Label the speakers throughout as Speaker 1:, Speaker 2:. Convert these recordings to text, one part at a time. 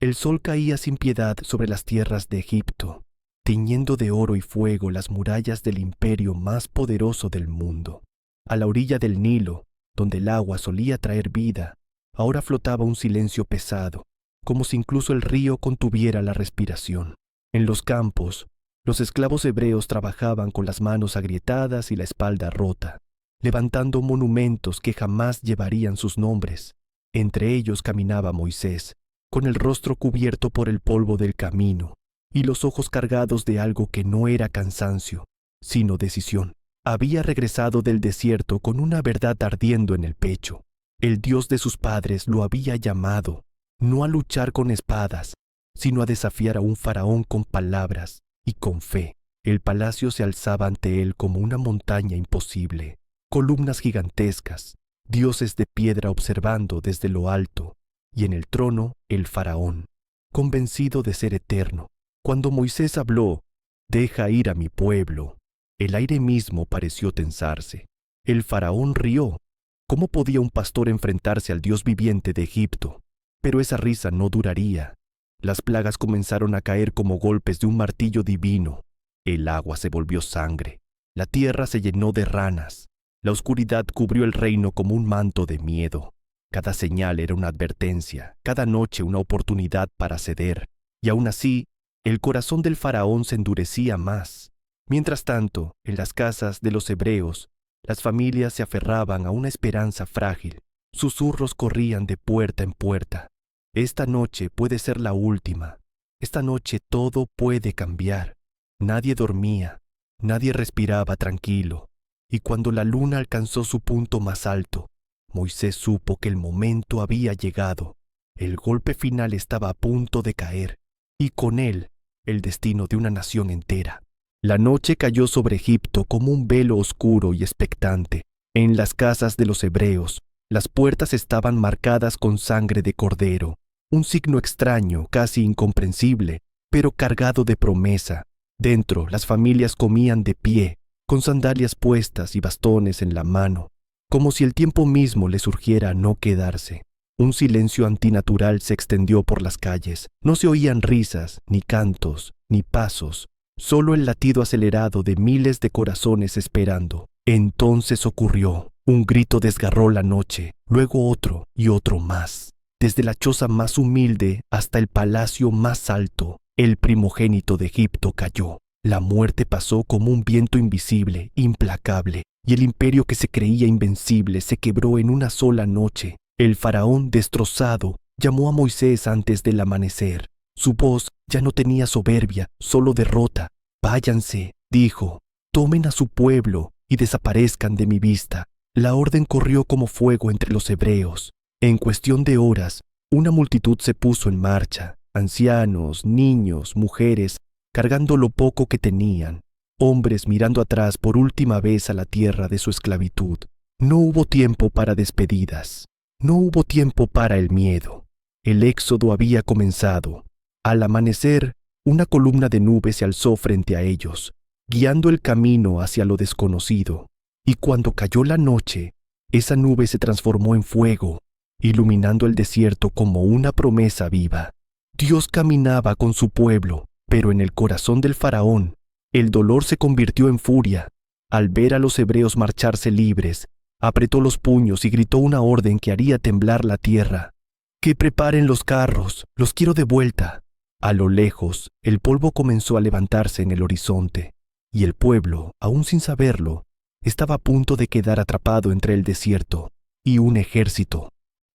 Speaker 1: El sol caía sin piedad sobre las tierras de Egipto, tiñendo de oro y fuego las murallas del imperio más poderoso del mundo. A la orilla del Nilo, donde el agua solía traer vida, ahora flotaba un silencio pesado, como si incluso el río contuviera la respiración. En los campos, los esclavos hebreos trabajaban con las manos agrietadas y la espalda rota, levantando monumentos que jamás llevarían sus nombres. Entre ellos caminaba Moisés, con el rostro cubierto por el polvo del camino y los ojos cargados de algo que no era cansancio, sino decisión. Había regresado del desierto con una verdad ardiendo en el pecho. El Dios de sus padres lo había llamado, no a luchar con espadas, sino a desafiar a un faraón con palabras y con fe. El palacio se alzaba ante él como una montaña imposible, columnas gigantescas, dioses de piedra observando desde lo alto, y en el trono el faraón, convencido de ser eterno. Cuando Moisés habló, «Deja ir a mi pueblo», el aire mismo pareció tensarse. El faraón rió. ¿Cómo podía un pastor enfrentarse al Dios viviente de Egipto? Pero esa risa no duraría. Las plagas comenzaron a caer como golpes de un martillo divino. El agua se volvió sangre. La tierra se llenó de ranas. La oscuridad cubrió el reino como un manto de miedo. Cada señal era una advertencia, cada noche una oportunidad para ceder. Y aún así, el corazón del faraón se endurecía más. Mientras tanto, en las casas de los hebreos, las familias se aferraban a una esperanza frágil. Susurros corrían de puerta en puerta. Esta noche puede ser la última. Esta noche todo puede cambiar. Nadie dormía, nadie respiraba tranquilo. Y cuando la luna alcanzó su punto más alto, Moisés supo que el momento había llegado. El golpe final estaba a punto de caer, y con él, el destino de una nación entera. La noche cayó sobre Egipto como un velo oscuro y expectante. En las casas de los hebreos, las puertas estaban marcadas con sangre de cordero, un signo extraño, casi incomprensible, pero cargado de promesa. Dentro, las familias comían de pie, con sandalias puestas y bastones en la mano, como si el tiempo mismo les urgiera a no quedarse. Un silencio antinatural se extendió por las calles. No se oían risas, ni cantos, ni pasos, solo el latido acelerado de miles de corazones esperando. Entonces ocurrió. Un grito desgarró la noche, luego otro y otro más. Desde la choza más humilde hasta el palacio más alto, el primogénito de Egipto cayó. La muerte pasó como un viento invisible, implacable, y el imperio que se creía invencible se quebró en una sola noche. El faraón, destrozado, llamó a Moisés antes del amanecer. Su voz ya no tenía soberbia, solo derrota. «Váyanse», dijo, «tomen a su pueblo y desaparezcan de mi vista». La orden corrió como fuego entre los hebreos. En cuestión de horas, una multitud se puso en marcha, ancianos, niños, mujeres, cargando lo poco que tenían, hombres mirando atrás por última vez a la tierra de su esclavitud. No hubo tiempo para despedidas. No hubo tiempo para el miedo. El éxodo había comenzado. Al amanecer, una columna de nube se alzó frente a ellos, guiando el camino hacia lo desconocido. Y cuando cayó la noche, esa nube se transformó en fuego, iluminando el desierto como una promesa viva. Dios caminaba con su pueblo, pero en el corazón del faraón, el dolor se convirtió en furia. Al ver a los hebreos marcharse libres, apretó los puños y gritó una orden que haría temblar la tierra. «Que preparen los carros, los quiero de vuelta». A lo lejos, el polvo comenzó a levantarse en el horizonte, y el pueblo, aún sin saberlo, estaba a punto de quedar atrapado entre el desierto y un ejército.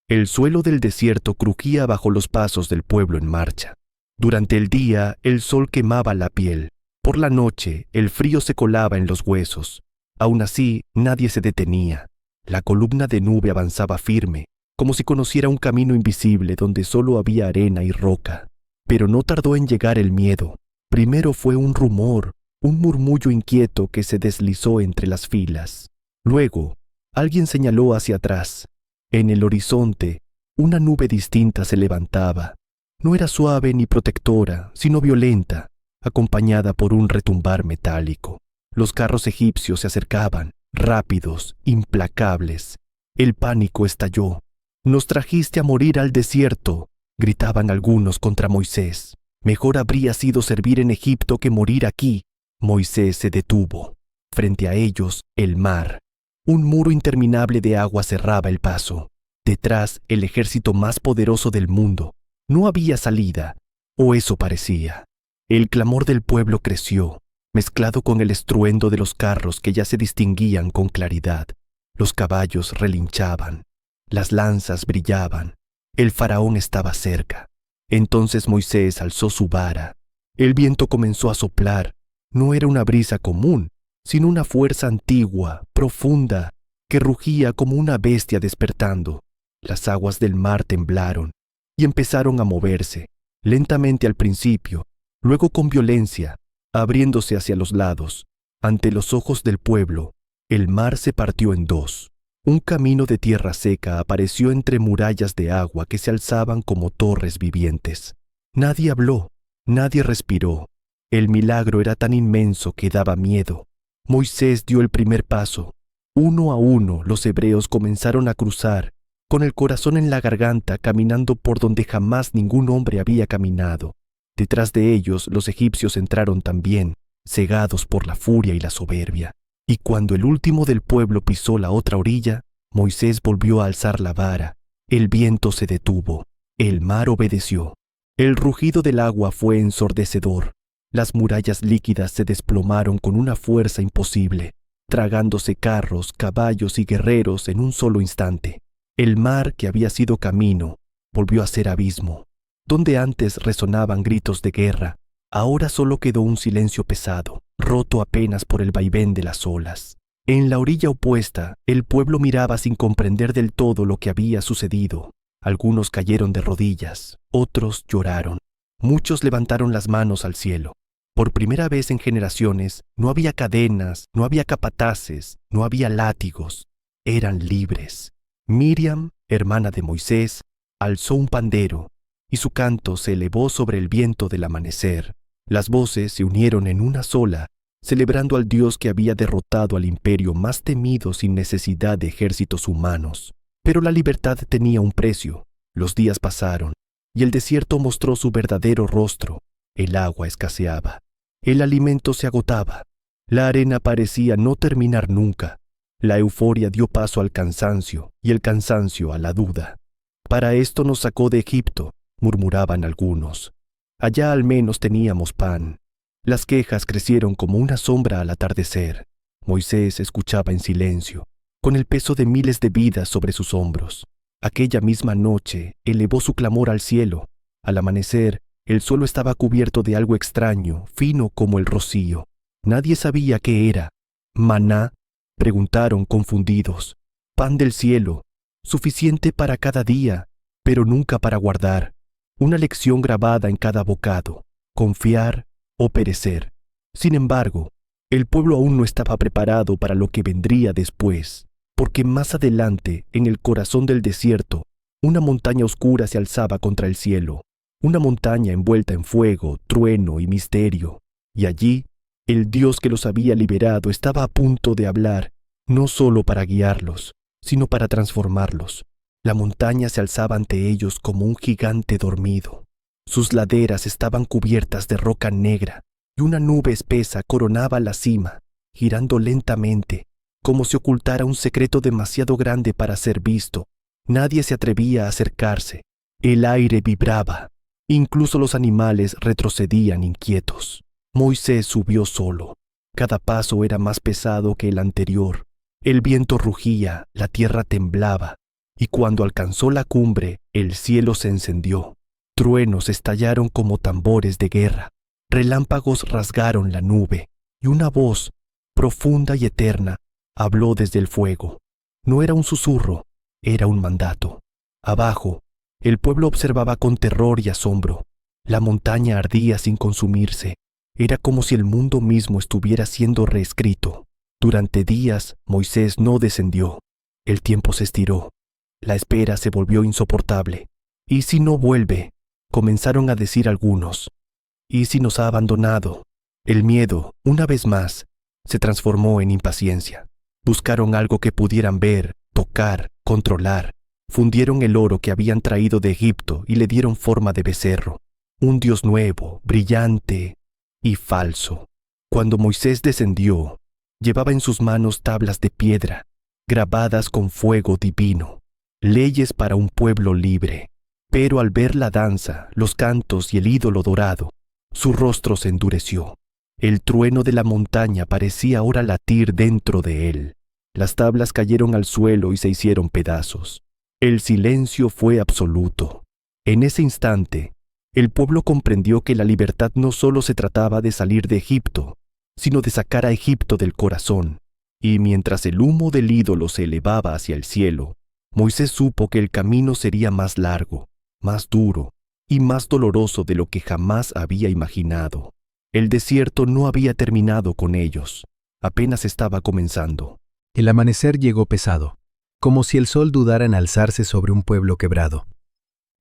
Speaker 1: El suelo del desierto crujía bajo los pasos del pueblo en marcha. Durante el día, el sol quemaba la piel. Por la noche, el frío se colaba en los huesos. Aún así, nadie se detenía. La columna de nube avanzaba firme, como si conociera un camino invisible donde solo había arena y roca. Pero no tardó en llegar el miedo. Primero fue un rumor, un murmullo inquieto que se deslizó entre las filas. Luego, alguien señaló hacia atrás. En el horizonte, una nube distinta se levantaba. No era suave ni protectora, sino violenta, acompañada por un retumbar metálico. Los carros egipcios se acercaban, rápidos, implacables. El pánico estalló. «Nos trajiste a morir al desierto», gritaban algunos contra Moisés. Mejor habría sido servir en Egipto que morir aquí. Moisés se detuvo. Frente a ellos, el mar. Un muro interminable de agua cerraba el paso. Detrás, el ejército más poderoso del mundo. No había salida, o eso parecía. El clamor del pueblo creció, mezclado con el estruendo de los carros que ya se distinguían con claridad. Los caballos relinchaban, las lanzas brillaban. El faraón estaba cerca. Entonces Moisés alzó su vara. El viento comenzó a soplar. No era una brisa común, sino una fuerza antigua, profunda, que rugía como una bestia despertando. Las aguas del mar temblaron y empezaron a moverse, lentamente al principio, luego con violencia, abriéndose hacia los lados. Ante los ojos del pueblo, el mar se partió en dos. Un camino de tierra seca apareció entre murallas de agua que se alzaban como torres vivientes. Nadie habló, nadie respiró. El milagro era tan inmenso que daba miedo. Moisés dio el primer paso. Uno a uno los hebreos comenzaron a cruzar, con el corazón en la garganta, caminando por donde jamás ningún hombre había caminado. Detrás de ellos los egipcios entraron también, cegados por la furia y la soberbia. Y cuando el último del pueblo pisó la otra orilla, Moisés volvió a alzar la vara. El viento se detuvo. El mar obedeció. El rugido del agua fue ensordecedor. Las murallas líquidas se desplomaron con una fuerza imposible, tragándose carros, caballos y guerreros en un solo instante. El mar, que había sido camino, volvió a ser abismo. Donde antes resonaban gritos de guerra, ahora solo quedó un silencio pesado, roto apenas por el vaivén de las olas. En la orilla opuesta, el pueblo miraba sin comprender del todo lo que había sucedido. Algunos cayeron de rodillas, otros lloraron. Muchos levantaron las manos al cielo. Por primera vez en generaciones, no había cadenas, no había capataces, no había látigos. Eran libres. Miriam, hermana de Moisés, alzó un pandero, y su canto se elevó sobre el viento del amanecer. Las voces se unieron en una sola, celebrando al Dios que había derrotado al imperio más temido sin necesidad de ejércitos humanos. Pero la libertad tenía un precio. Los días pasaron, y el desierto mostró su verdadero rostro. El agua escaseaba. El alimento se agotaba. La arena parecía no terminar nunca. La euforia dio paso al cansancio, y el cansancio a la duda. Para esto nos sacó de Egipto, murmuraban algunos. Allá al menos teníamos pan. Las quejas crecieron como una sombra al atardecer. Moisés escuchaba en silencio, con el peso de miles de vidas sobre sus hombros. Aquella misma noche elevó su clamor al cielo. Al amanecer, el suelo estaba cubierto de algo extraño, fino como el rocío. Nadie sabía qué era. ¿Maná?, preguntaron confundidos. Pan del cielo, suficiente para cada día, pero nunca para guardar. Una lección grabada en cada bocado, confiar o perecer. Sin embargo, el pueblo aún no estaba preparado para lo que vendría después, porque más adelante, en el corazón del desierto, una montaña oscura se alzaba contra el cielo, una montaña envuelta en fuego, trueno y misterio, y allí, el Dios que los había liberado estaba a punto de hablar, no solo para guiarlos, sino para transformarlos. La montaña se alzaba ante ellos como un gigante dormido. Sus laderas estaban cubiertas de roca negra, y una nube espesa coronaba la cima, girando lentamente, como si ocultara un secreto demasiado grande para ser visto. Nadie se atrevía a acercarse. El aire vibraba. Incluso los animales retrocedían inquietos. Moisés subió solo. Cada paso era más pesado que el anterior. El viento rugía, la tierra temblaba, y cuando alcanzó la cumbre, el cielo se encendió. Truenos estallaron como tambores de guerra. Relámpagos rasgaron la nube, y una voz, profunda y eterna, habló desde el fuego. No era un susurro, era un mandato. Abajo, el pueblo observaba con terror y asombro. La montaña ardía sin consumirse. Era como si el mundo mismo estuviera siendo reescrito. Durante días, Moisés no descendió. El tiempo se estiró. La espera se volvió insoportable. ¿Y si no vuelve?, comenzaron a decir algunos. ¿Y si nos ha abandonado? El miedo, una vez más, se transformó en impaciencia. Buscaron algo que pudieran ver, tocar, controlar. Fundieron el oro que habían traído de Egipto y le dieron forma de becerro, un dios nuevo, brillante y falso. Cuando Moisés descendió, llevaba en sus manos tablas de piedra, grabadas con fuego divino, leyes para un pueblo libre. Pero al ver la danza, los cantos y el ídolo dorado, su rostro se endureció. El trueno de la montaña parecía ahora latir dentro de él. Las tablas cayeron al suelo y se hicieron pedazos. El silencio fue absoluto. En ese instante, el pueblo comprendió que la libertad no solo se trataba de salir de Egipto, sino de sacar a Egipto del corazón. Y mientras el humo del ídolo se elevaba hacia el cielo, Moisés supo que el camino sería más largo, más duro y más doloroso de lo que jamás había imaginado. El desierto no había terminado con ellos, apenas estaba comenzando.
Speaker 2: El amanecer llegó pesado, como si el sol dudara en alzarse sobre un pueblo quebrado.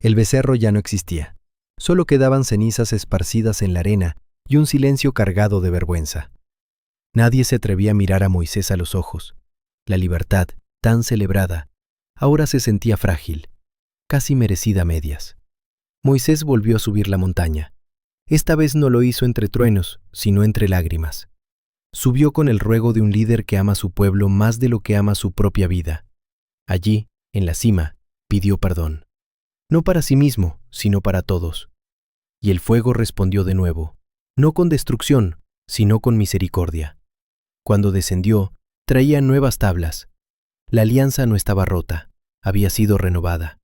Speaker 2: El becerro ya no existía, solo quedaban cenizas esparcidas en la arena y un silencio cargado de vergüenza. Nadie se atrevía a mirar a Moisés a los ojos. La libertad, tan celebrada, ahora se sentía frágil, casi merecida a medias. Moisés volvió a subir la montaña. Esta vez no lo hizo entre truenos, sino entre lágrimas. Subió con el ruego de un líder que ama a su pueblo más de lo que ama su propia vida. Allí, en la cima, pidió perdón. No para sí mismo, sino para todos. Y el fuego respondió de nuevo, no con destrucción, sino con misericordia. Cuando descendió, traía nuevas tablas. La alianza no estaba rota, había sido renovada.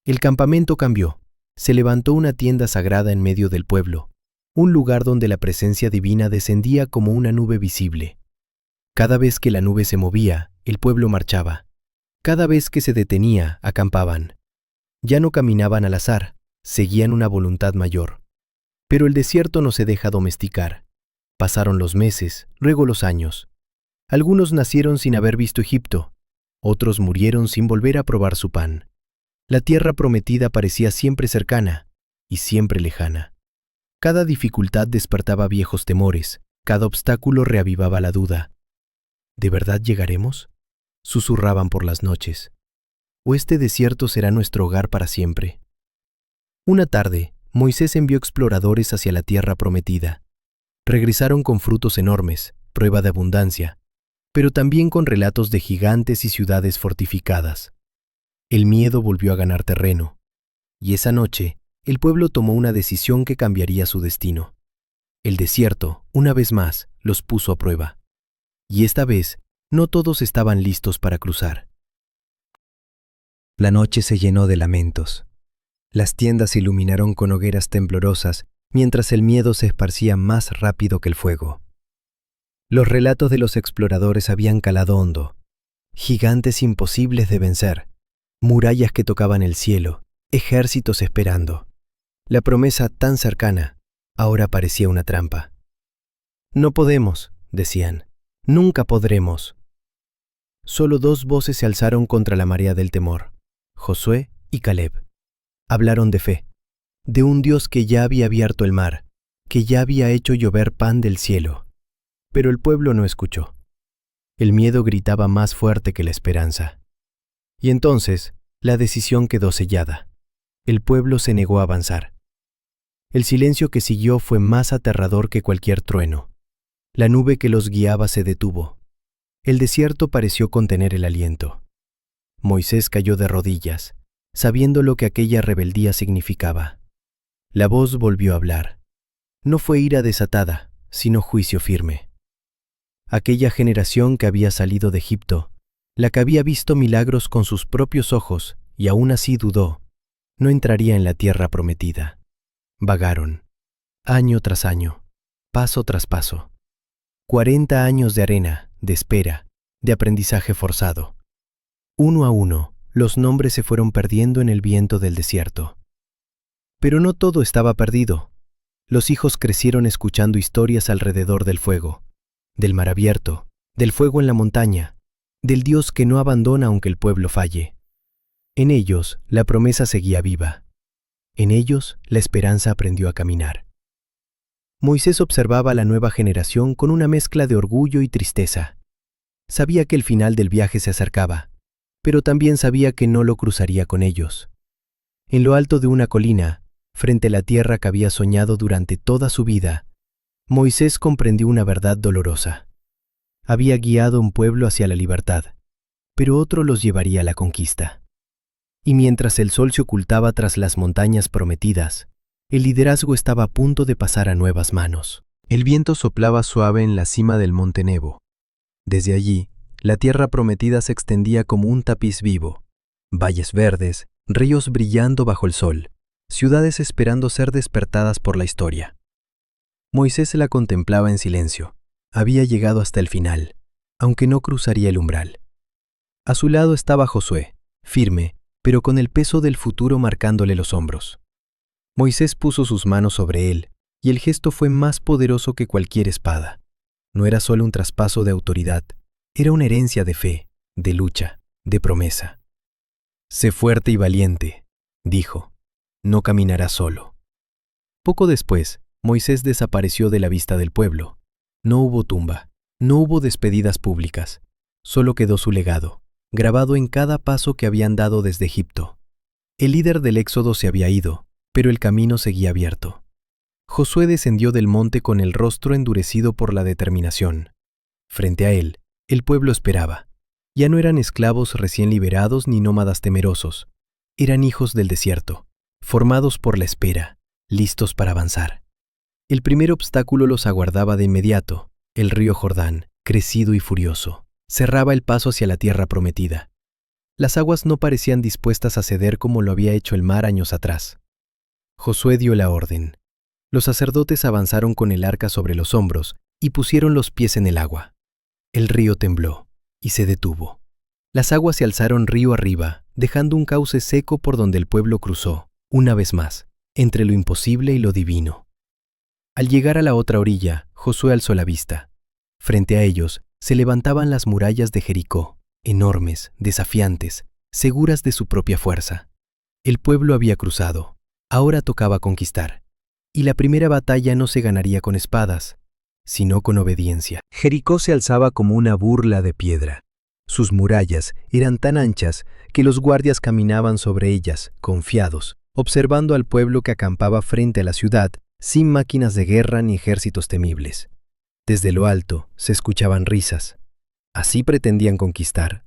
Speaker 2: El campamento cambió. Se levantó una tienda sagrada en medio del pueblo, un lugar donde la presencia divina descendía como una nube visible. Cada vez que la nube se movía, el pueblo marchaba. Cada vez que se detenía, acampaban. Ya no caminaban al azar, seguían una voluntad mayor. Pero el desierto no se deja domesticar. Pasaron los meses, luego los años. Algunos nacieron sin haber visto Egipto, otros murieron sin volver a probar su pan. La tierra prometida parecía siempre cercana y siempre lejana. Cada dificultad despertaba viejos temores, cada obstáculo reavivaba la duda. ¿De verdad llegaremos?, susurraban por las noches. ¿O este desierto será nuestro hogar para siempre? Una tarde, Moisés envió exploradores hacia la tierra prometida. Regresaron con frutos enormes, prueba de abundancia, pero también con relatos de gigantes y ciudades fortificadas. El miedo volvió a ganar terreno, y esa noche el pueblo tomó una decisión que cambiaría su destino. El desierto, una vez más, los puso a prueba. Y esta vez, no todos estaban listos para cruzar. La noche se llenó de lamentos. Las tiendas se iluminaron con hogueras temblorosas, mientras el miedo se esparcía más rápido que el fuego. Los relatos de los exploradores habían calado hondo. Gigantes imposibles de vencer. Murallas que tocaban el cielo, ejércitos esperando. La promesa tan cercana, ahora parecía una trampa. No podemos, decían, nunca podremos. Solo dos voces se alzaron contra la marea del temor, Josué y Caleb. Hablaron de fe, de un Dios que ya había abierto el mar, que ya había hecho llover pan del cielo. Pero el pueblo no escuchó. El miedo gritaba más fuerte que la esperanza. Y entonces, la decisión quedó sellada. El pueblo se negó a avanzar. El silencio que siguió fue más aterrador que cualquier trueno. La nube que los guiaba se detuvo. El desierto pareció contener el aliento. Moisés cayó de rodillas, sabiendo lo que aquella rebeldía significaba. La voz volvió a hablar. No fue ira desatada, sino juicio firme. Aquella generación que había salido de Egipto, la que había visto milagros con sus propios ojos y aún así dudó, no entraría en la tierra prometida. Vagaron, año tras año, paso tras paso. 40 años de arena, de espera, de aprendizaje forzado. Uno a uno, los nombres se fueron perdiendo en el viento del desierto. Pero no todo estaba perdido. Los hijos crecieron escuchando historias alrededor del fuego, del mar abierto, del fuego en la montaña, del Dios que no abandona aunque el pueblo falle. En ellos, la promesa seguía viva. En ellos, la esperanza aprendió a caminar. Moisés observaba a la nueva generación con una mezcla de orgullo y tristeza. Sabía que el final del viaje se acercaba, pero también sabía que no lo cruzaría con ellos. En lo alto de una colina, frente a la tierra que había soñado durante toda su vida, Moisés comprendió una verdad dolorosa. Había guiado un pueblo hacia la libertad, pero otro los llevaría a la conquista. Y mientras el sol se ocultaba tras las montañas prometidas, el liderazgo estaba a punto de pasar a nuevas manos. El viento soplaba suave en la cima del monte Nebo. Desde allí, la tierra prometida se extendía como un tapiz vivo. Valles verdes, ríos brillando bajo el sol, ciudades esperando ser despertadas por la historia. Moisés la contemplaba en silencio. Había llegado hasta el final, aunque no cruzaría el umbral. A su lado estaba Josué, firme, pero con el peso del futuro marcándole los hombros. Moisés puso sus manos sobre él, y el gesto fue más poderoso que cualquier espada. No era solo un traspaso de autoridad, era una herencia de fe, de lucha, de promesa. «Sé fuerte y valiente», dijo, «no caminarás solo». Poco después, Moisés desapareció de la vista del pueblo. No hubo tumba, no hubo despedidas públicas, solo quedó su legado, grabado en cada paso que habían dado desde Egipto. El líder del éxodo se había ido, pero el camino seguía abierto. Josué descendió del monte con el rostro endurecido por la determinación. Frente a él, el pueblo esperaba. Ya no eran esclavos recién liberados ni nómadas temerosos. Eran hijos del desierto, formados por la espera, listos para avanzar. El primer obstáculo los aguardaba de inmediato. El río Jordán, crecido y furioso, cerraba el paso hacia la tierra prometida. Las aguas no parecían dispuestas a ceder como lo había hecho el mar años atrás. Josué dio la orden. Los sacerdotes avanzaron con el arca sobre los hombros y pusieron los pies en el agua. El río tembló y se detuvo. Las aguas se alzaron río arriba, dejando un cauce seco por donde el pueblo cruzó, una vez más, entre lo imposible y lo divino. Al llegar a la otra orilla, Josué alzó la vista. Frente a ellos se levantaban las murallas de Jericó, enormes, desafiantes, seguras de su propia fuerza. El pueblo había cruzado, ahora tocaba conquistar. Y la primera batalla no se ganaría con espadas, sino con obediencia. Jericó se alzaba como una burla de piedra. Sus murallas eran tan anchas que los guardias caminaban sobre ellas, confiados, observando al pueblo que acampaba frente a la ciudad, sin máquinas de guerra ni ejércitos temibles. Desde lo alto se escuchaban risas. Así pretendían conquistar.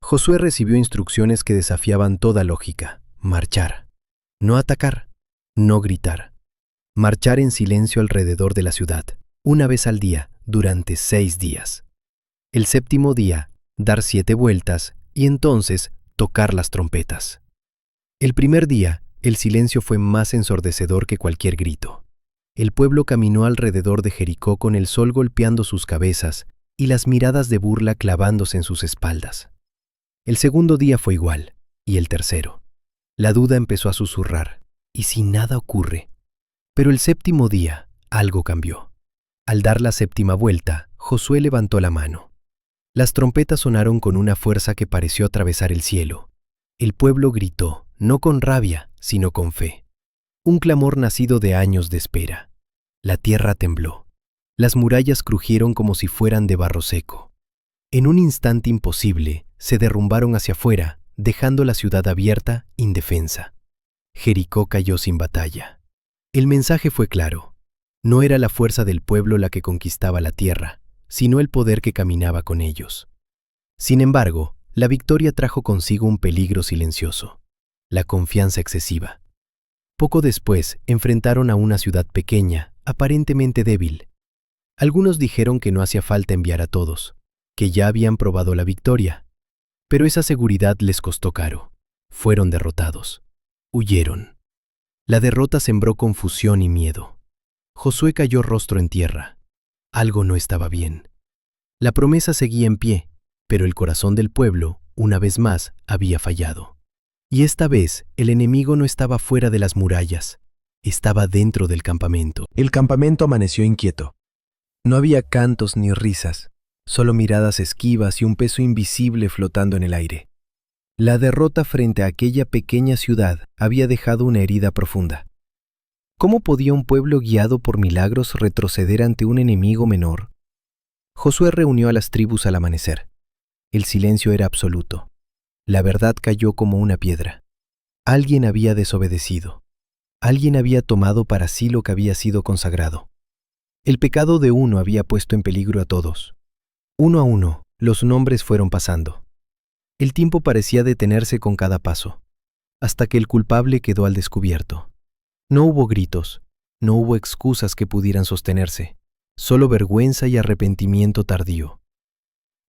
Speaker 2: Josué recibió instrucciones que desafiaban toda lógica. Marchar. No atacar. No gritar. Marchar en silencio alrededor de la ciudad, una vez al día, durante 6 días. El séptimo día, dar 7 vueltas y entonces tocar las trompetas. El primer día, el silencio fue más ensordecedor que cualquier grito. El pueblo caminó alrededor de Jericó con el sol golpeando sus cabezas y las miradas de burla clavándose en sus espaldas. El segundo día fue igual, y el tercero. La duda empezó a susurrar, ¿y si nada ocurre? Pero el séptimo día, algo cambió. Al dar la séptima vuelta, Josué levantó la mano. Las trompetas sonaron con una fuerza que pareció atravesar el cielo. El pueblo gritó, no con rabia, sino con fe. Un clamor nacido de años de espera. La tierra tembló. Las murallas crujieron como si fueran de barro seco. En un instante imposible, se derrumbaron hacia afuera, dejando la ciudad abierta, indefensa. Jericó cayó sin batalla. El mensaje fue claro. No era la fuerza del pueblo la que conquistaba la tierra, sino el poder que caminaba con ellos. Sin embargo, la victoria trajo consigo un peligro silencioso: la confianza excesiva. Poco después, enfrentaron a una ciudad pequeña, aparentemente débil. Algunos dijeron que no hacía falta enviar a todos, que ya habían probado la victoria. Pero esa seguridad les costó caro. Fueron derrotados. Huyeron. La derrota sembró confusión y miedo. Josué cayó rostro en tierra. Algo no estaba bien. La promesa seguía en pie, pero el corazón del pueblo, una vez más, había fallado. Y esta vez, el enemigo no estaba fuera de las murallas, estaba dentro del campamento. El campamento amaneció inquieto. No había cantos ni risas, solo miradas esquivas y un peso invisible flotando en el aire. La derrota frente a aquella pequeña ciudad había dejado una herida profunda. ¿Cómo podía un pueblo guiado por milagros retroceder ante un enemigo menor? Josué reunió a las tribus al amanecer. El silencio era absoluto. La verdad cayó como una piedra. Alguien había desobedecido. Alguien había tomado para sí lo que había sido consagrado. El pecado de uno había puesto en peligro a todos. Uno a uno, los nombres fueron pasando. El tiempo parecía detenerse con cada paso, hasta que el culpable quedó al descubierto. No hubo gritos, no hubo excusas que pudieran sostenerse, solo vergüenza y arrepentimiento tardío.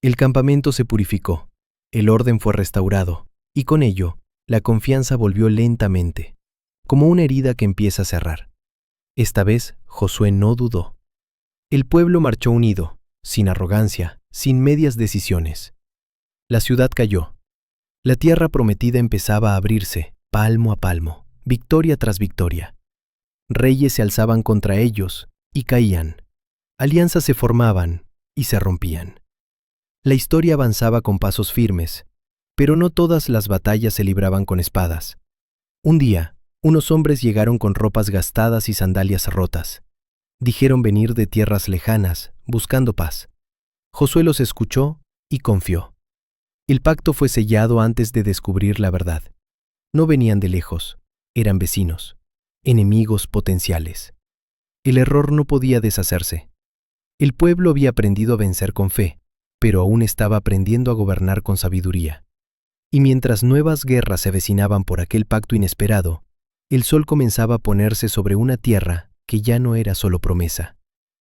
Speaker 2: El campamento se purificó, el orden fue restaurado, y con ello, la confianza volvió lentamente, como una herida que empieza a cerrar. Esta vez, Josué no dudó. El pueblo marchó unido, sin arrogancia, sin medias decisiones. La ciudad cayó. La tierra prometida empezaba a abrirse, palmo a palmo, victoria tras victoria. Reyes se alzaban contra ellos y caían. Alianzas se formaban y se rompían. La historia avanzaba con pasos firmes, pero no todas las batallas se libraban con espadas. Un día, unos hombres llegaron con ropas gastadas y sandalias rotas. Dijeron venir de tierras lejanas, buscando paz. Josué los escuchó y confió. El pacto fue sellado antes de descubrir la verdad. No venían de lejos, eran vecinos, enemigos potenciales. El error no podía deshacerse. El pueblo había aprendido a vencer con fe, pero aún estaba aprendiendo a gobernar con sabiduría. Y mientras nuevas guerras se avecinaban por aquel pacto inesperado, el sol comenzaba a ponerse sobre una tierra que ya no era solo promesa,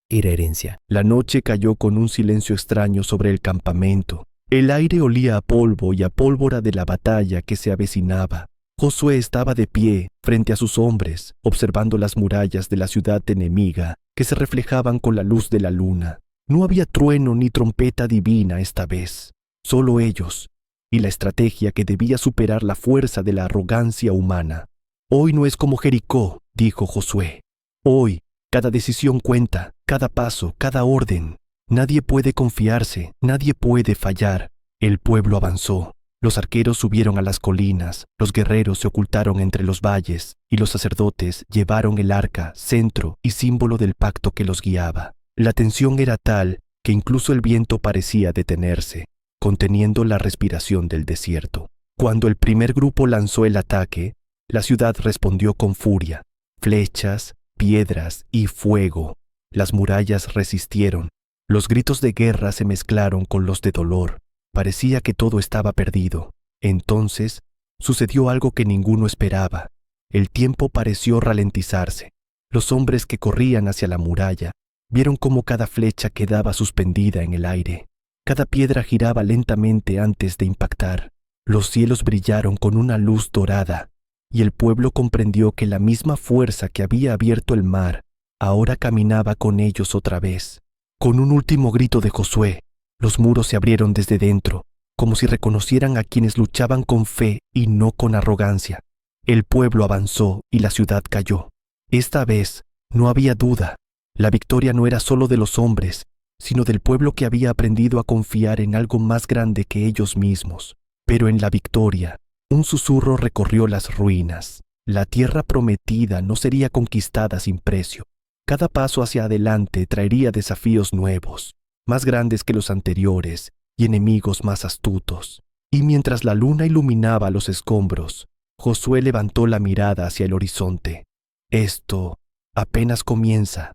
Speaker 2: era herencia.
Speaker 1: La noche cayó con un silencio extraño sobre el campamento. El aire olía a polvo y a pólvora de la batalla que se avecinaba. Josué estaba de pie frente a sus hombres, observando las murallas de la ciudad enemiga que se reflejaban con la luz de la luna. No había trueno ni trompeta divina esta vez, solo ellos, y la estrategia que debía superar la fuerza de la arrogancia humana. Hoy no es como Jericó, dijo Josué. Hoy, cada decisión cuenta, cada paso, cada orden. Nadie puede confiarse, nadie puede fallar. El pueblo avanzó. Los arqueros subieron a las colinas, los guerreros se ocultaron entre los valles, y los sacerdotes llevaron el arca, centro y símbolo del pacto que los guiaba. La tensión era tal que incluso el viento parecía detenerse, conteniendo la respiración del desierto. Cuando el primer grupo lanzó el ataque, la ciudad respondió con furia. Flechas, piedras y fuego. Las murallas resistieron. Los gritos de guerra se mezclaron con los de dolor. Parecía que todo estaba perdido. Entonces, sucedió algo que ninguno esperaba. El tiempo pareció ralentizarse. Los hombres que corrían hacia la muralla vieron cómo cada flecha quedaba suspendida en el aire. Cada piedra giraba lentamente antes de impactar. Los cielos brillaron con una luz dorada, y el pueblo comprendió que la misma fuerza que había abierto el mar ahora caminaba con ellos otra vez. Con un último grito de Josué, los muros se abrieron desde dentro, como si reconocieran a quienes luchaban con fe y no con arrogancia. El pueblo avanzó y la ciudad cayó. Esta vez no había duda. La victoria no era solo de los hombres, sino del pueblo que había aprendido a confiar en algo más grande que ellos mismos. Pero en la victoria, un susurro recorrió las ruinas. La tierra prometida no sería conquistada sin precio. Cada paso hacia adelante traería desafíos nuevos, más grandes que los anteriores y enemigos más astutos. Y mientras la luna iluminaba los escombros, Josué levantó la mirada hacia el horizonte. Esto apenas comienza.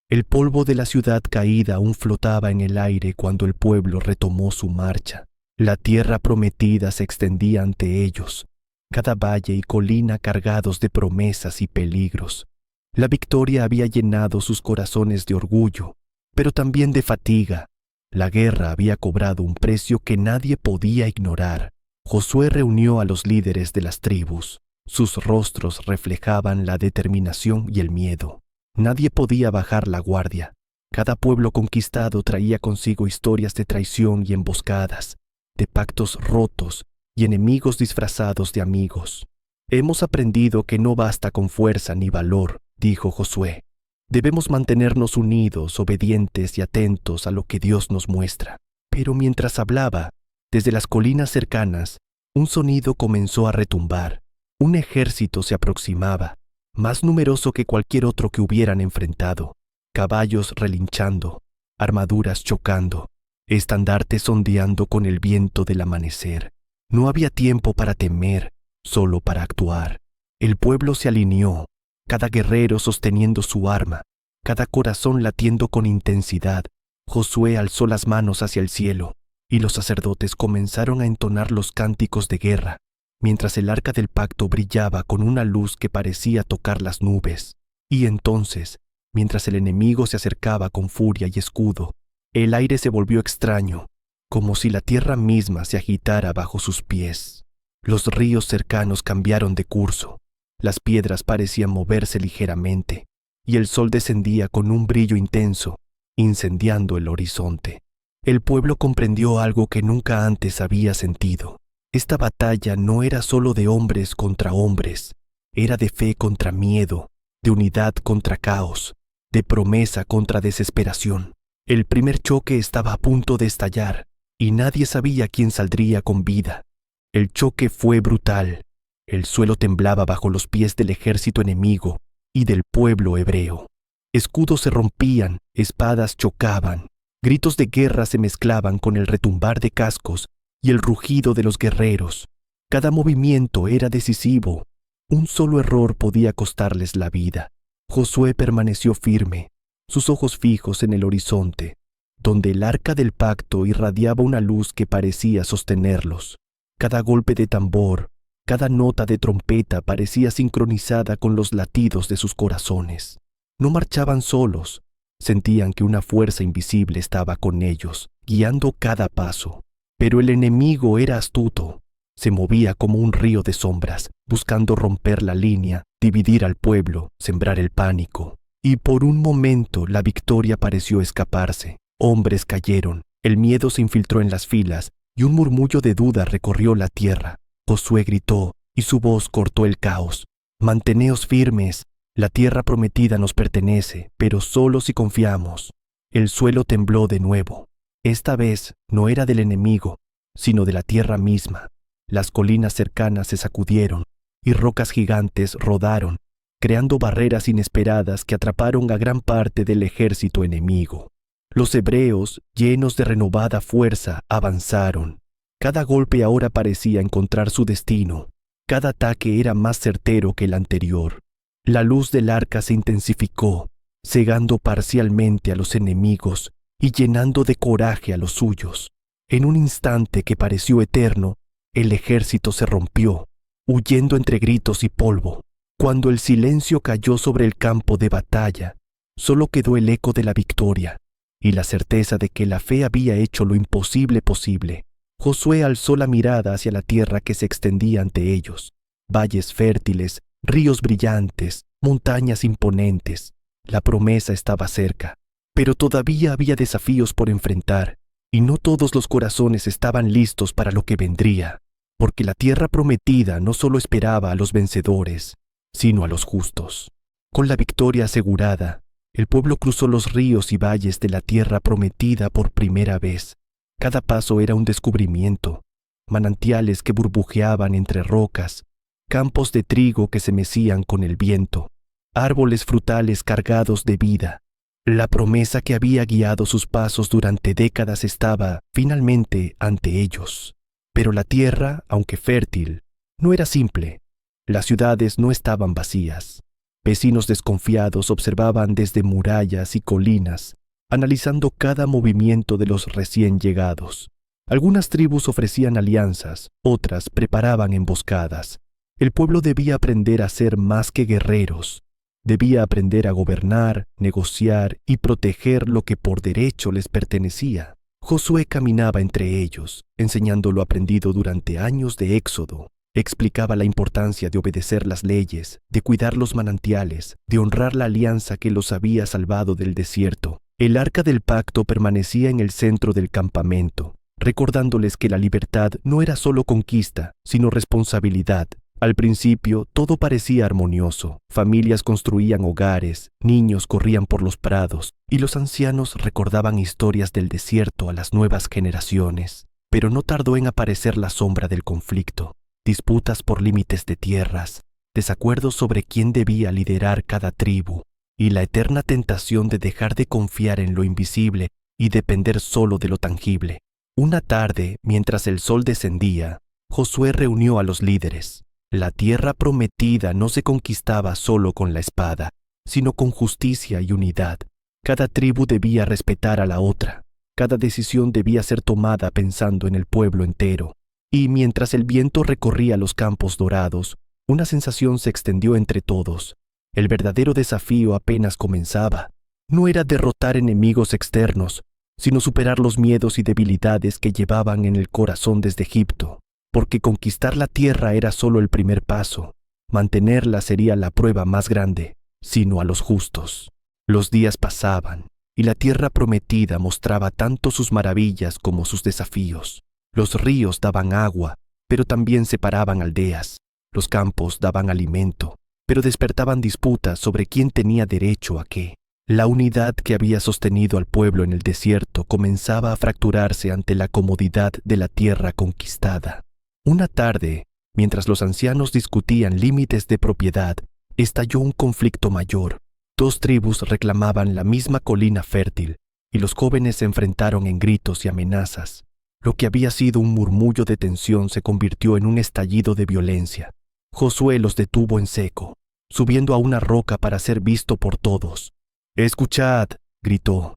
Speaker 1: El polvo de la ciudad caída aún flotaba en el aire cuando el pueblo retomó su marcha. La tierra prometida se extendía ante ellos, cada valle y colina cargados de promesas y peligros. La victoria había llenado sus corazones de orgullo, pero también de fatiga. La guerra había cobrado un precio que nadie podía ignorar. Josué reunió a los líderes de las tribus. Sus rostros reflejaban la determinación y el miedo. Nadie podía bajar la guardia. Cada pueblo conquistado traía consigo historias de traición y emboscadas, de pactos rotos y enemigos disfrazados de amigos. Hemos aprendido que no basta con fuerza ni valor, dijo Josué. Debemos mantenernos unidos, obedientes y atentos a lo que Dios nos muestra. Pero mientras hablaba, desde las colinas cercanas, un sonido comenzó a retumbar. Un ejército se aproximaba, más numeroso que cualquier otro que hubieran enfrentado. Caballos relinchando, armaduras chocando, estandartes ondeando con el viento del amanecer. No había tiempo para temer, solo para actuar. El pueblo se alineó, cada guerrero sosteniendo su arma, cada corazón latiendo con intensidad. Josué alzó las manos hacia el cielo, y los sacerdotes comenzaron a entonar los cánticos de guerra, mientras el arca del pacto brillaba con una luz que parecía tocar las nubes. Y entonces, mientras el enemigo se acercaba con furia y escudo, el aire se volvió extraño, como si la tierra misma se agitara bajo sus pies. Los ríos cercanos cambiaron de curso, las piedras parecían moverse ligeramente, y el sol descendía con un brillo intenso, incendiando el horizonte. El pueblo comprendió algo que nunca antes había sentido. Esta batalla no era solo de hombres contra hombres, era de fe contra miedo, de unidad contra caos, de promesa contra desesperación. El primer choque estaba a punto de estallar, y nadie sabía quién saldría con vida. El choque fue brutal. El suelo temblaba bajo los pies del ejército enemigo y del pueblo hebreo. Escudos se rompían, espadas chocaban, gritos de guerra se mezclaban con el retumbar de cascos y el rugido de los guerreros. Cada movimiento era decisivo. Un solo error podía costarles la vida. Josué permaneció firme, sus ojos fijos en el horizonte, donde el arca del pacto irradiaba una luz que parecía sostenerlos. Cada golpe de tambor, cada nota de trompeta parecía sincronizada con los latidos de sus corazones. No marchaban solos, sentían que una fuerza invisible estaba con ellos, guiando cada paso. Pero el enemigo era astuto, se movía como un río de sombras, buscando romper la línea, dividir al pueblo, sembrar el pánico. Y por un momento la victoria pareció escaparse. Hombres cayeron, el miedo se infiltró en las filas, y un murmullo de duda recorrió la tierra. Josué gritó, y su voz cortó el caos. «Manteneos firmes, la tierra prometida nos pertenece, pero solo si confiamos». El suelo tembló de nuevo. Esta vez no era del enemigo, sino de la tierra misma. Las colinas cercanas se sacudieron, y rocas gigantes rodaron, creando barreras inesperadas que atraparon a gran parte del ejército enemigo. Los hebreos, llenos de renovada fuerza, avanzaron. Cada golpe ahora parecía encontrar su destino. Cada ataque era más certero que el anterior. La luz del arca se intensificó, cegando parcialmente a los enemigos y llenando de coraje a los suyos. En un instante que pareció eterno, el ejército se rompió, huyendo entre gritos y polvo. Cuando el silencio cayó sobre el campo de batalla, solo quedó el eco de la victoria y la certeza de que la fe había hecho lo imposible posible. Josué alzó la mirada hacia la tierra que se extendía ante ellos. Valles fértiles, ríos brillantes, montañas imponentes. La promesa estaba cerca, pero todavía había desafíos por enfrentar, y no todos los corazones estaban listos para lo que vendría, porque la tierra prometida no solo esperaba a los vencedores, sino a los justos. Con la victoria asegurada, el pueblo cruzó los ríos y valles de la tierra prometida por primera vez. Cada paso era un descubrimiento, manantiales que burbujeaban entre rocas, campos de trigo que se mecían con el viento, árboles frutales cargados de vida. La promesa que había guiado sus pasos durante décadas estaba, finalmente, ante ellos. Pero la tierra, aunque fértil, no era simple. Las ciudades no estaban vacías. Vecinos desconfiados observaban desde murallas y colinas, analizando cada movimiento de los recién llegados. Algunas tribus ofrecían alianzas, otras preparaban emboscadas. El pueblo debía aprender a ser más que guerreros. Debía aprender a gobernar, negociar y proteger lo que por derecho les pertenecía. Josué caminaba entre ellos, enseñando lo aprendido durante años de éxodo. Explicaba la importancia de obedecer las leyes, de cuidar los manantiales, de honrar la alianza que los había salvado del desierto. El arca del pacto permanecía en el centro del campamento, recordándoles que la libertad no era solo conquista, sino responsabilidad. Al principio, todo parecía armonioso. Familias construían hogares, niños corrían por los prados, y los ancianos recordaban historias del desierto a las nuevas generaciones. Pero no tardó en aparecer la sombra del conflicto. Disputas por límites de tierras, desacuerdos sobre quién debía liderar cada tribu, y la eterna tentación de dejar de confiar en lo invisible y depender solo de lo tangible. Una tarde, mientras el sol descendía, Josué reunió a los líderes. La tierra prometida no se conquistaba solo con la espada, sino con justicia y unidad. Cada tribu debía respetar a la otra. Cada decisión debía ser tomada pensando en el pueblo entero. Y mientras el viento recorría los campos dorados, una sensación se extendió entre todos. El verdadero desafío apenas comenzaba. No era derrotar enemigos externos, sino superar los miedos y debilidades que llevaban en el corazón desde Egipto, porque conquistar la tierra era solo el primer paso. Mantenerla sería la prueba más grande, sino a los justos. Los días pasaban, y la tierra prometida mostraba tanto sus maravillas como sus desafíos. Los ríos daban agua, pero también separaban aldeas. Los campos daban alimento, pero despertaban disputas sobre quién tenía derecho a qué. La unidad que había sostenido al pueblo en el desierto comenzaba a fracturarse ante la comodidad de la tierra conquistada. Una tarde, mientras los ancianos discutían límites de propiedad, estalló un conflicto mayor. Dos tribus reclamaban la misma colina fértil, y los jóvenes se enfrentaron en gritos y amenazas. Lo que había sido un murmullo de tensión se convirtió en un estallido de violencia. Josué los detuvo en seco, subiendo a una roca para ser visto por todos. «Escuchad», gritó.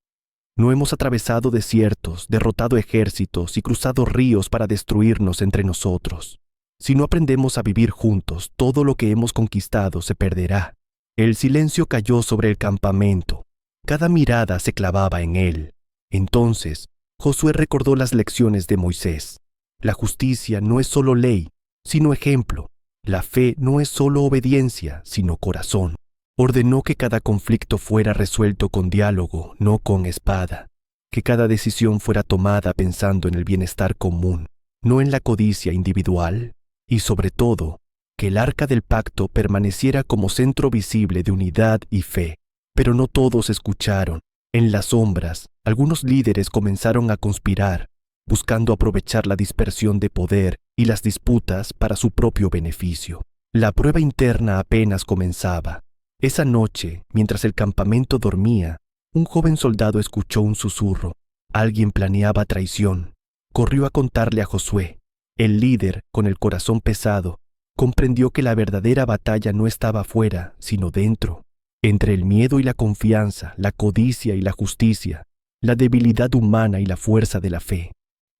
Speaker 1: «No hemos atravesado desiertos, derrotado ejércitos y cruzado ríos para destruirnos entre nosotros. Si no aprendemos a vivir juntos, todo lo que hemos conquistado se perderá». El silencio cayó sobre el campamento. Cada mirada se clavaba en él. Entonces, Josué recordó las lecciones de Moisés. La justicia no es solo ley, sino ejemplo. La fe no es solo obediencia, sino corazón. Ordenó que cada conflicto fuera resuelto con diálogo, no con espada. Que cada decisión fuera tomada pensando en el bienestar común, no en la codicia individual. Y sobre todo, que el arca del pacto permaneciera como centro visible de unidad y fe. Pero no todos escucharon. En las sombras, algunos líderes comenzaron a conspirar, buscando aprovechar la dispersión de poder y las disputas para su propio beneficio. La prueba interna apenas comenzaba. Esa noche, mientras el campamento dormía, un joven soldado escuchó un susurro. Alguien planeaba traición. Corrió a contarle a Josué. El líder, con el corazón pesado, comprendió que la verdadera batalla no estaba afuera, sino dentro. Entre el miedo y la confianza, la codicia y la justicia, la debilidad humana y la fuerza de la fe.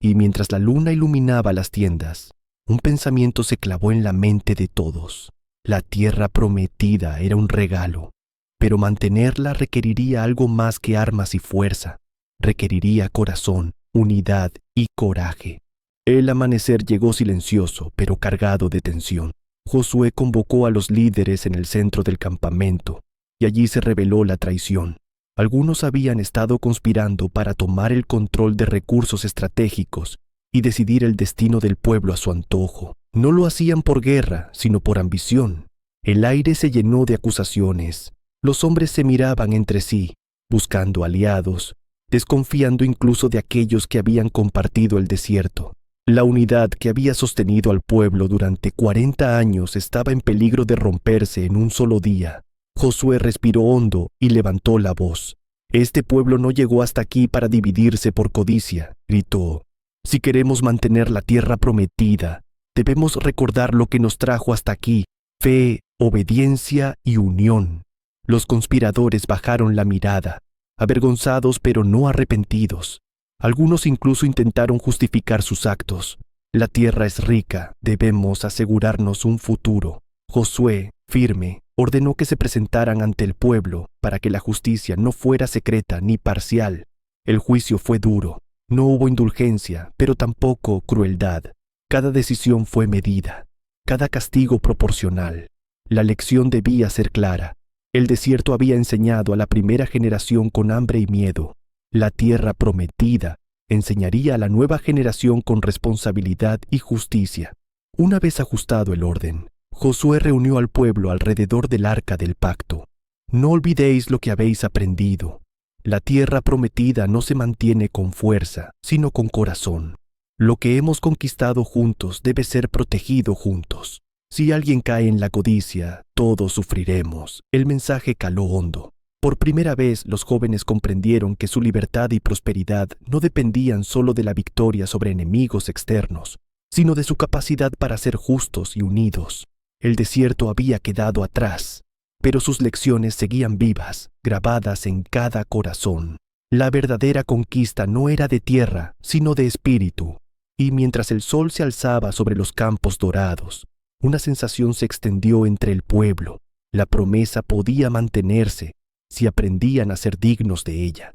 Speaker 1: Y mientras la luna iluminaba las tiendas, un pensamiento se clavó en la mente de todos. La tierra prometida era un regalo, pero mantenerla requeriría algo más que armas y fuerza. Requeriría corazón, unidad y coraje. El amanecer llegó silencioso, pero cargado de tensión. Josué convocó a los líderes en el centro del campamento, y allí se reveló la traición. Algunos habían estado conspirando para tomar el control de recursos estratégicos y decidir el destino del pueblo a su antojo. No lo hacían por guerra, sino por ambición. El aire se llenó de acusaciones. Los hombres se miraban entre sí, buscando aliados, desconfiando incluso de aquellos que habían compartido el desierto. La unidad que había sostenido al pueblo durante 40 años estaba en peligro de romperse en un solo día. Josué respiró hondo y levantó la voz. «Este pueblo no llegó hasta aquí para dividirse por codicia», gritó. «Si queremos mantener la tierra prometida, debemos recordar lo que nos trajo hasta aquí: fe, obediencia y unión». Los conspiradores bajaron la mirada, avergonzados pero no arrepentidos. Algunos incluso intentaron justificar sus actos. «La tierra es rica, debemos asegurarnos un futuro». Josué, firme, ordenó que se presentaran ante el pueblo para que la justicia no fuera secreta ni parcial. El juicio fue duro. No hubo indulgencia, pero tampoco crueldad. Cada decisión fue medida, cada castigo proporcional. La lección debía ser clara. El desierto había enseñado a la primera generación con hambre y miedo. La tierra prometida enseñaría a la nueva generación con responsabilidad y justicia. Una vez ajustado el orden, Josué reunió al pueblo alrededor del arca del pacto. «No olvidéis lo que habéis aprendido. La tierra prometida no se mantiene con fuerza, sino con corazón. Lo que hemos conquistado juntos debe ser protegido juntos. Si alguien cae en la codicia, todos sufriremos». El mensaje caló hondo. Por primera vez, los jóvenes comprendieron que su libertad y prosperidad no dependían solo de la victoria sobre enemigos externos, sino de su capacidad para ser justos y unidos. El desierto había quedado atrás, pero sus lecciones seguían vivas, grabadas en cada corazón. La verdadera conquista no era de tierra, sino de espíritu. Y mientras el sol se alzaba sobre los campos dorados, una sensación se extendió entre el pueblo. La promesa podía mantenerse si aprendían a ser dignos de ella.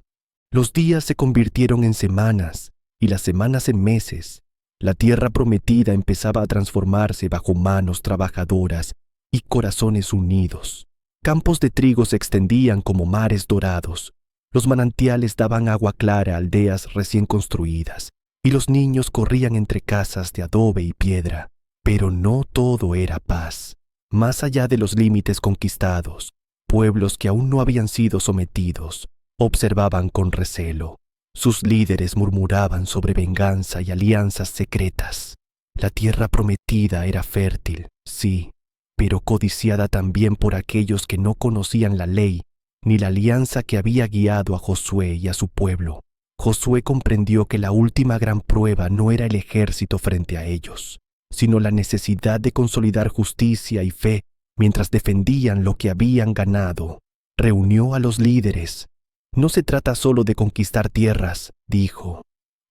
Speaker 1: Los días se convirtieron en semanas y las semanas en meses. La tierra prometida empezaba a transformarse bajo manos trabajadoras y corazones unidos. Campos de trigo se extendían como mares dorados. Los manantiales daban agua clara a aldeas recién construidas, y los niños corrían entre casas de adobe y piedra. Pero no todo era paz. Más allá de los límites conquistados, pueblos que aún no habían sido sometidos, observaban con recelo. Sus líderes murmuraban sobre venganza y alianzas secretas. La tierra prometida era fértil, sí, pero codiciada también por aquellos que no conocían la ley ni la alianza que había guiado a Josué y a su pueblo. Josué comprendió que la última gran prueba no era el ejército frente a ellos, sino la necesidad de consolidar justicia y fe mientras defendían lo que habían ganado. Reunió a los líderes. No se trata solo de conquistar tierras, dijo.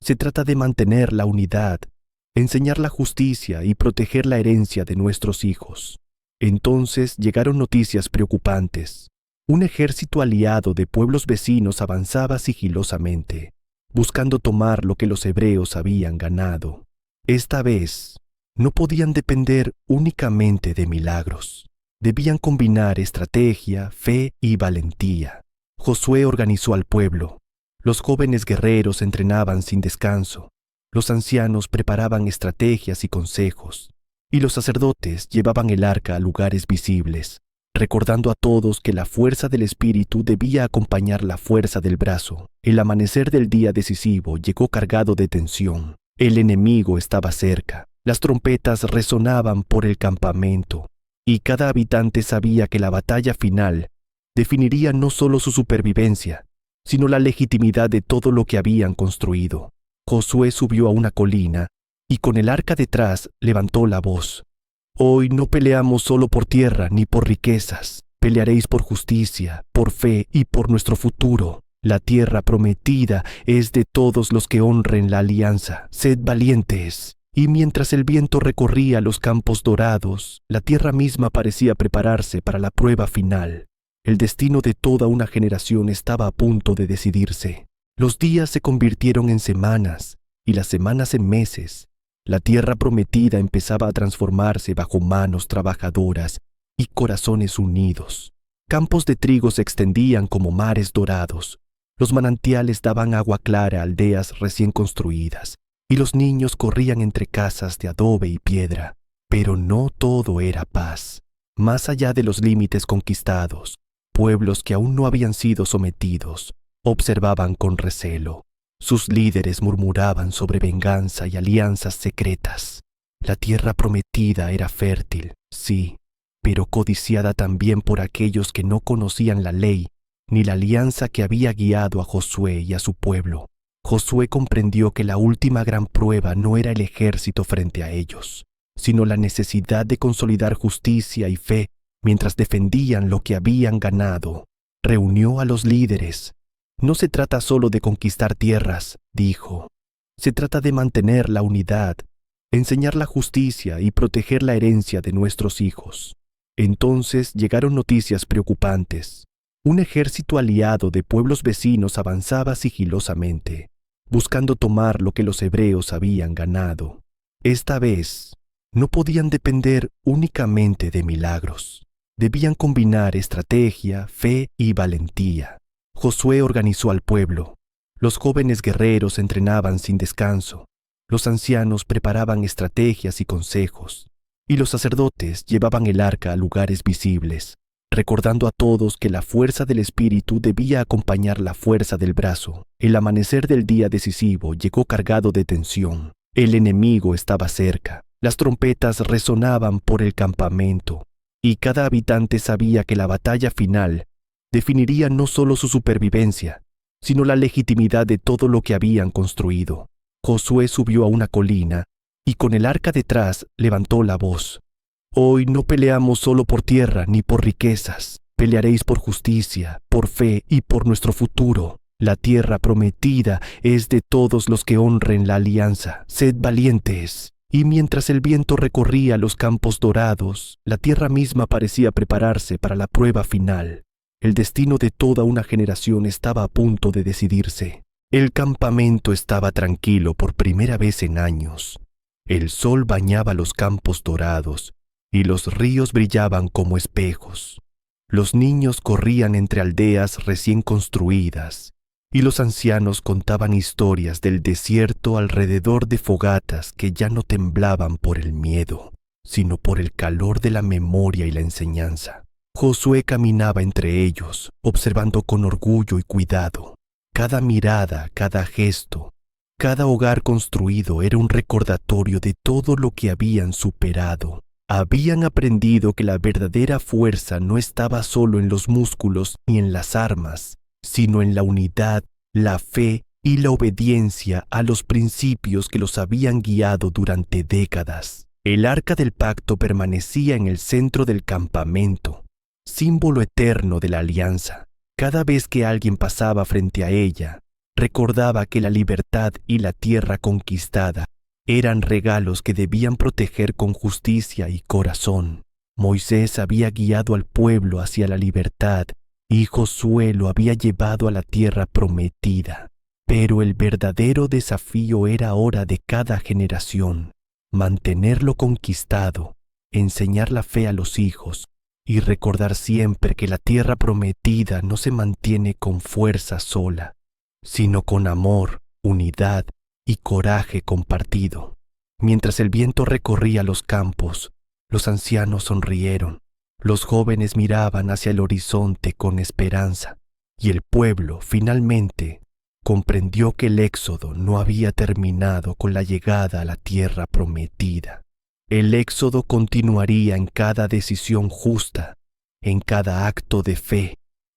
Speaker 1: Se trata de mantener la unidad, enseñar la justicia y proteger la herencia de nuestros hijos. Entonces llegaron noticias preocupantes. Un ejército aliado de pueblos vecinos avanzaba sigilosamente, buscando tomar lo que los hebreos habían ganado. Esta vez, no podían depender únicamente de milagros. Debían combinar estrategia, fe y valentía. Josué organizó al pueblo. Los jóvenes guerreros entrenaban sin descanso. Los ancianos preparaban estrategias y consejos. Y los sacerdotes llevaban el arca a lugares visibles, recordando a todos que la fuerza del espíritu debía acompañar la fuerza del brazo. El amanecer del día decisivo llegó cargado de tensión. El enemigo estaba cerca. Las trompetas resonaban por el campamento, y cada habitante sabía que la batalla final definiría no solo su supervivencia, sino la legitimidad de todo lo que habían construido. Josué subió a una colina y con el arca detrás levantó la voz. Hoy no peleamos solo por tierra ni por riquezas. Pelearéis por justicia, por fe y por nuestro futuro. La tierra prometida es de todos los que honren la alianza. Sed valientes. Y mientras el viento recorría los campos dorados, la tierra misma parecía prepararse para la prueba final. El destino de toda una generación estaba a punto de decidirse. Los días se convirtieron en semanas y las semanas en meses. La tierra prometida empezaba a transformarse bajo manos trabajadoras y corazones unidos. Campos de trigo se extendían como mares dorados. Los manantiales daban agua clara a aldeas recién construidas, y los niños corrían entre casas de adobe y piedra. Pero no todo era paz. Más allá de los límites conquistados, pueblos que aún no habían sido sometidos, observaban con recelo. Sus líderes murmuraban sobre venganza y alianzas secretas. La tierra prometida era fértil, sí, pero codiciada también por aquellos que no conocían la ley ni la alianza que había guiado a Josué y a su pueblo. Josué comprendió que la última gran prueba no era el ejército frente a ellos, sino la necesidad de consolidar justicia y fe mientras defendían lo que habían ganado. Reunió a los líderes. No se trata solo de conquistar tierras, dijo. Se trata de mantener la unidad, enseñar la justicia y proteger la herencia de nuestros hijos. Entonces llegaron noticias preocupantes. Un ejército aliado de pueblos vecinos avanzaba sigilosamente, buscando tomar lo que los hebreos habían ganado. Esta vez, no podían depender únicamente de milagros. Debían combinar estrategia, fe y valentía. Josué organizó al pueblo. Los jóvenes guerreros entrenaban sin descanso. Los ancianos preparaban estrategias y consejos. Y los sacerdotes llevaban el arca a lugares visibles, recordando a todos que la fuerza del espíritu debía acompañar la fuerza del brazo. El amanecer del día decisivo llegó cargado de tensión. El enemigo estaba cerca. Las trompetas resonaban por el campamento, y cada habitante sabía que la batalla final definiría no solo su supervivencia, sino la legitimidad de todo lo que habían construido. Josué subió a una colina y con el arca detrás levantó la voz. Hoy no peleamos solo por tierra ni por riquezas. Pelearéis por justicia, por fe y por nuestro futuro. La tierra prometida es de todos los que honren la alianza. Sed valientes. Y mientras el viento recorría los campos dorados, la tierra misma parecía prepararse para la prueba final. El destino de toda una generación estaba a punto de decidirse. El campamento estaba tranquilo por primera vez en años. El sol bañaba los campos dorados y los ríos brillaban como espejos. Los niños corrían entre aldeas recién construidas y los ancianos contaban historias del desierto alrededor de fogatas que ya no temblaban por el miedo, sino por el calor de la memoria y la enseñanza. Josué caminaba entre ellos, observando con orgullo y cuidado. Cada mirada, cada gesto, cada hogar construido era un recordatorio de todo lo que habían superado. Habían aprendido que la verdadera fuerza no estaba solo en los músculos ni en las armas, sino en la unidad, la fe y la obediencia a los principios que los habían guiado durante décadas. El arca del pacto permanecía en el centro del campamento, símbolo eterno de la alianza. Cada vez que alguien pasaba frente a ella, recordaba que la libertad y la tierra conquistada eran regalos que debían proteger con justicia y corazón. Moisés había guiado al pueblo hacia la libertad y Josué lo había llevado a la tierra prometida. Pero el verdadero desafío era ahora de cada generación: mantenerlo conquistado, enseñar la fe a los hijos y recordar siempre que la tierra prometida no se mantiene con fuerza sola, sino con amor, unidad y coraje compartido. Mientras el viento recorría los campos, los ancianos sonrieron, los jóvenes miraban hacia el horizonte con esperanza, y el pueblo finalmente comprendió que el éxodo no había terminado con la llegada a la tierra prometida. El éxodo continuaría en cada decisión justa, en cada acto de fe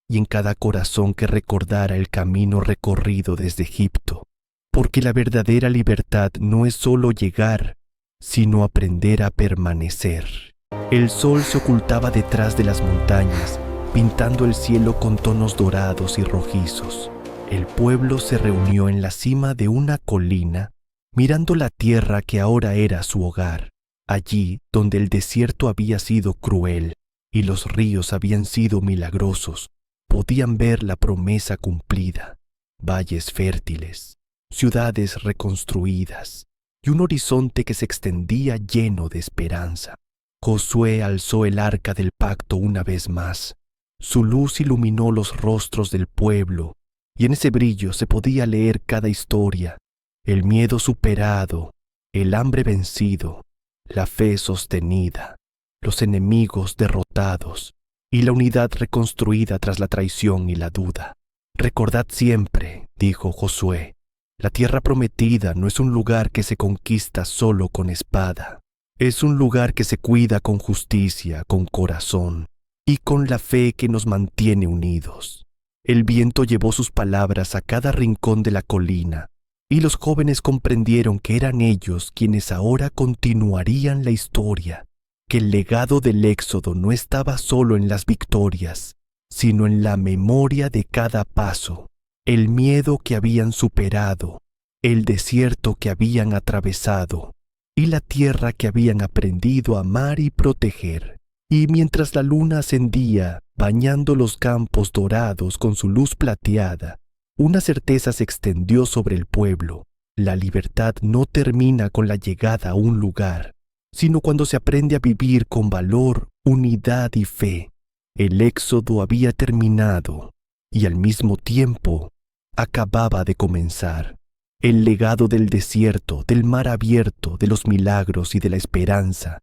Speaker 1: y en cada corazón que recordara el camino recorrido desde Egipto. Porque la verdadera libertad no es solo llegar, sino aprender a permanecer. El sol se ocultaba detrás de las montañas, pintando el cielo con tonos dorados y rojizos. El pueblo se reunió en la cima de una colina, mirando la tierra que ahora era su hogar. Allí donde el desierto había sido cruel y los ríos habían sido milagrosos, podían ver la promesa cumplida: valles fértiles, ciudades reconstruidas y un horizonte que se extendía lleno de esperanza. Josué alzó el arca del pacto una vez más. Su luz iluminó los rostros del pueblo y en ese brillo se podía leer cada historia: el miedo superado, el hambre vencido, la fe sostenida, los enemigos derrotados y la unidad reconstruida tras la traición y la duda. Recordad siempre, dijo Josué, la tierra prometida no es un lugar que se conquista solo con espada. Es un lugar que se cuida con justicia, con corazón y con la fe que nos mantiene unidos. El viento llevó sus palabras a cada rincón de la colina y los jóvenes comprendieron que eran ellos quienes ahora continuarían la historia, que el legado del éxodo no estaba solo en las victorias, sino en la memoria de cada paso, el miedo que habían superado, el desierto que habían atravesado y la tierra que habían aprendido a amar y proteger. Y mientras la luna ascendía, bañando los campos dorados con su luz plateada, una certeza se extendió sobre el pueblo: la libertad no termina con la llegada a un lugar, sino cuando se aprende a vivir con valor, unidad y fe. El éxodo había terminado y al mismo tiempo acababa de comenzar. El legado del desierto, del mar abierto, de los milagros y de la esperanza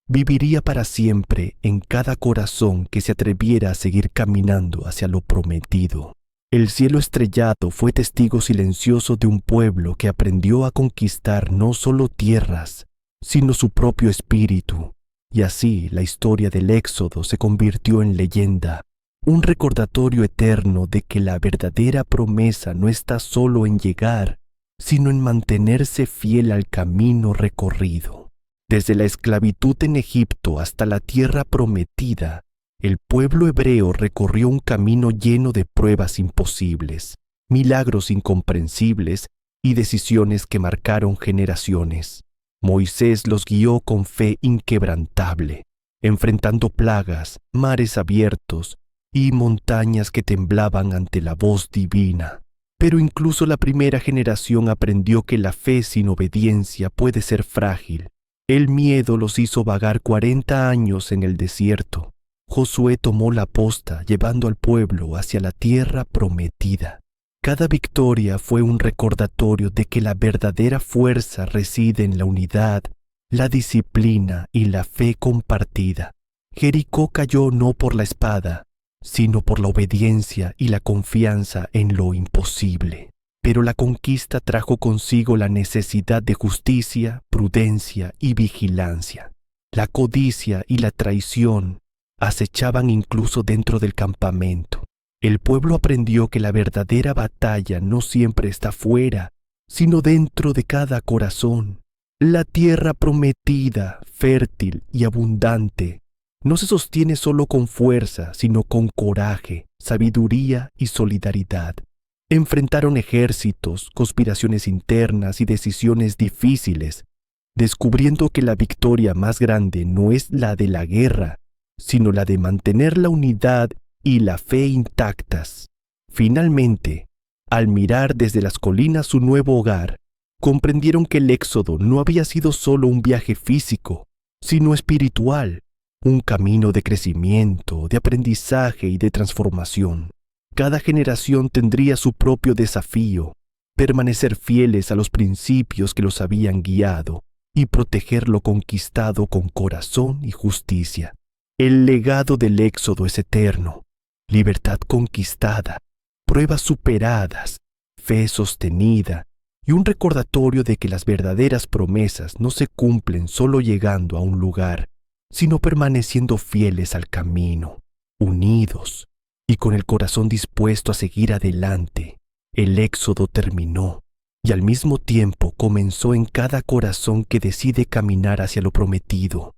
Speaker 1: viviría para siempre en cada corazón que se atreviera a seguir caminando hacia lo prometido. El cielo estrellado fue testigo silencioso de un pueblo que aprendió a conquistar no solo tierras, sino su propio espíritu. Y así la historia del éxodo se convirtió en leyenda, un recordatorio eterno de que la verdadera promesa no está solo en llegar, sino en mantenerse fiel al camino recorrido. Desde la esclavitud en Egipto hasta la tierra prometida, el pueblo hebreo recorrió un camino lleno de pruebas imposibles, milagros incomprensibles y decisiones que marcaron generaciones. Moisés los guió con fe inquebrantable, enfrentando plagas, mares abiertos y montañas que temblaban ante la voz divina. Pero incluso la primera generación aprendió que la fe sin obediencia puede ser frágil. El miedo los hizo vagar 40 años en el desierto. Josué tomó la posta, llevando al pueblo hacia la tierra prometida. Cada victoria fue un recordatorio de que la verdadera fuerza reside en la unidad, la disciplina y la fe compartida. Jericó cayó no por la espada, sino por la obediencia y la confianza en lo imposible. Pero la conquista trajo consigo la necesidad de justicia, prudencia y vigilancia. La codicia y la traición acechaban incluso dentro del campamento. El pueblo aprendió que la verdadera batalla no siempre está fuera, sino dentro de cada corazón. La tierra prometida, fértil y abundante, no se sostiene solo con fuerza, sino con coraje, sabiduría y solidaridad. Enfrentaron ejércitos, conspiraciones internas y decisiones difíciles, descubriendo que la victoria más grande no es la de la guerra, sino la de mantener la unidad y la fe intactas. Finalmente, al mirar desde las colinas su nuevo hogar, comprendieron que el éxodo no había sido solo un viaje físico, sino espiritual, un camino de crecimiento, de aprendizaje y de transformación. Cada generación tendría su propio desafío, permanecer fieles a los principios que los habían guiado y proteger lo conquistado con corazón y justicia. El legado del éxodo es eterno: libertad conquistada, pruebas superadas, fe sostenida y un recordatorio de que las verdaderas promesas no se cumplen solo llegando a un lugar, sino permaneciendo fieles al camino, unidos y con el corazón dispuesto a seguir adelante. El éxodo terminó y al mismo tiempo comenzó en cada corazón que decide caminar hacia lo prometido.